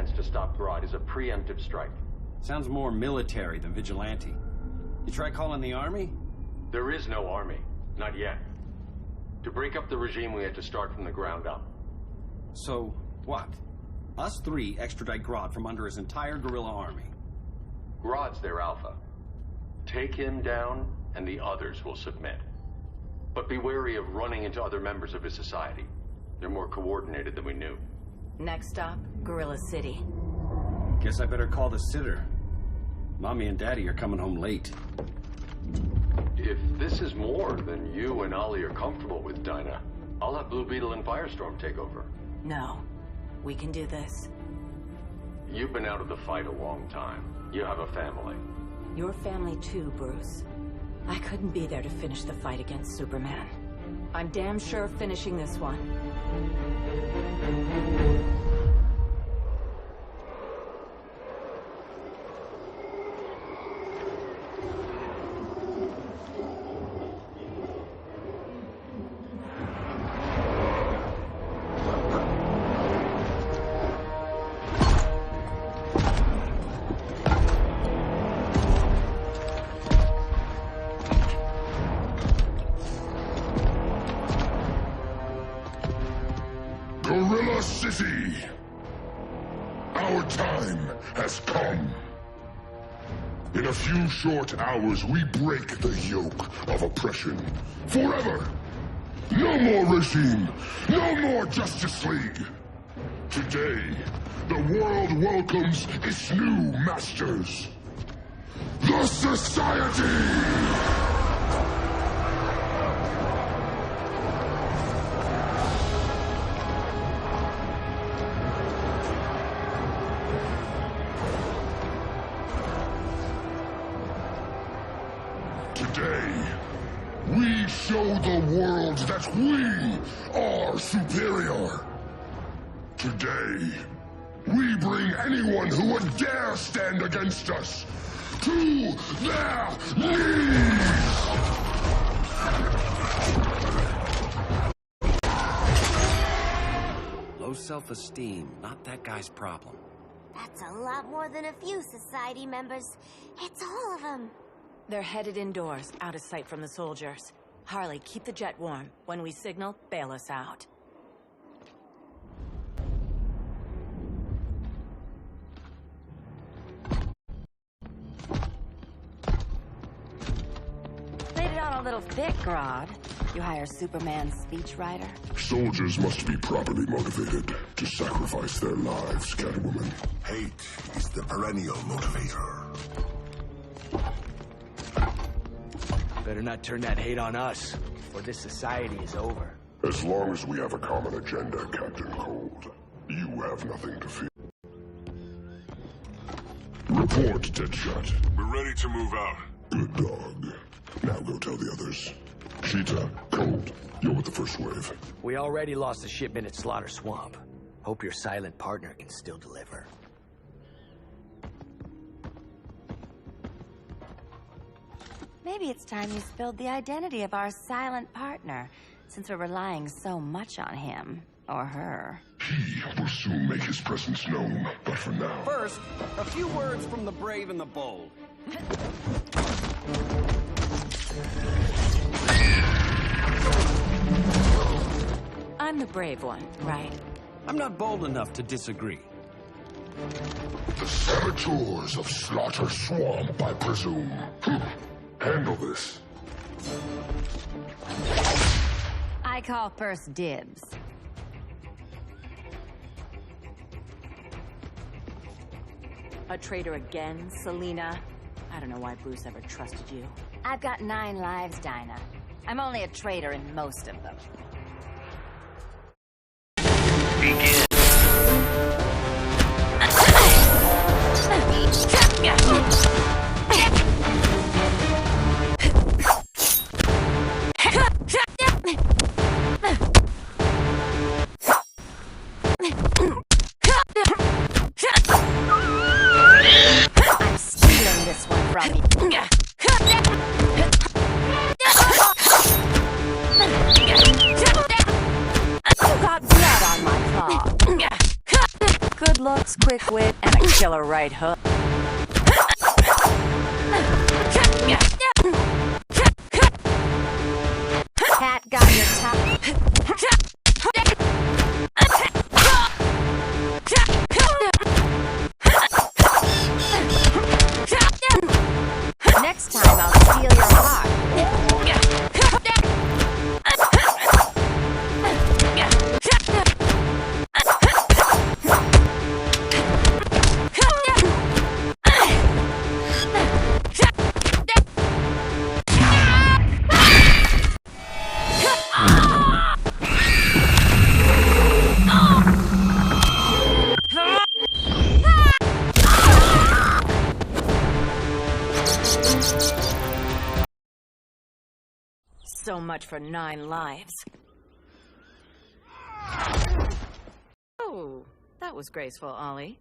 chance to stop Grodd is a preemptive strike. Sounds more military than vigilante. You try calling the army? There is no army. Not yet. To break up the regime, we had to start from the ground up. So, what? Us three extradite Grodd from under his entire guerrilla army. Grodd's their alpha. Take him down, and the others will submit. But be wary of running into other members of his society. They're more coordinated than we knew. Next stop, Gorilla City. Guess I better call the sitter. Mommy and Daddy are coming home late. If this is more than you and Ollie are comfortable with, Dinah, I'll have Blue Beetle and Firestorm take over. No. We can do this. You've been out of the fight a long time. You have a family. Your family too, Bruce. I couldn't be there to finish the fight against Superman. I'm damn sure finishing this one. Gorilla City! Our time has come. In a few short hours, we break the yoke of oppression. Forever! No more regime! No more Justice League! Today, the world welcomes its new masters. The Society! Today, we show the world that we are superior. Today, we bring anyone who would dare stand against us to their knees! Low self-esteem, not that guy's problem. That's a lot more than a few Society members. It's all of them. They're headed indoors, out of sight from the soldiers. Harley, keep the jet warm. When we signal, bail us out. Laid it on a little thick, Grodd. You hire Superman's speechwriter? Soldiers must be properly motivated to sacrifice their lives, Catwoman. Hate is the perennial motivator. Better not turn that hate on us, or this society is over. As long as we have a common agenda, Captain Cold, you have nothing to fear. Report, Deadshot. We're ready to move out. Good dog. Now go tell the others. Cheetah, Cold, you're with the first wave. We already lost a shipment at Slaughter Swamp. Hope your silent partner can still deliver. Maybe it's time you spilled the identity of our silent partner, since we're relying so much on him. Or her. He will soon make his presence known, but for now... First, a few words from the brave and the bold. I'm the brave one, right? I'm not bold enough to disagree. The saboteurs of Slaughter Swamp, I presume. Handle this. I call first dibs. A traitor again, Selina? I don't know why Bruce ever trusted you. I've got 9 lives, Dinah. I'm only a traitor in most of them. Begin. I'm stealing this one from you. You got blood on my claw. Good looks, quick wit, and a killer right hook. Cat got your top. Next time I'll steal your heart. So much for 9 lives. Oh, that was graceful, Ollie.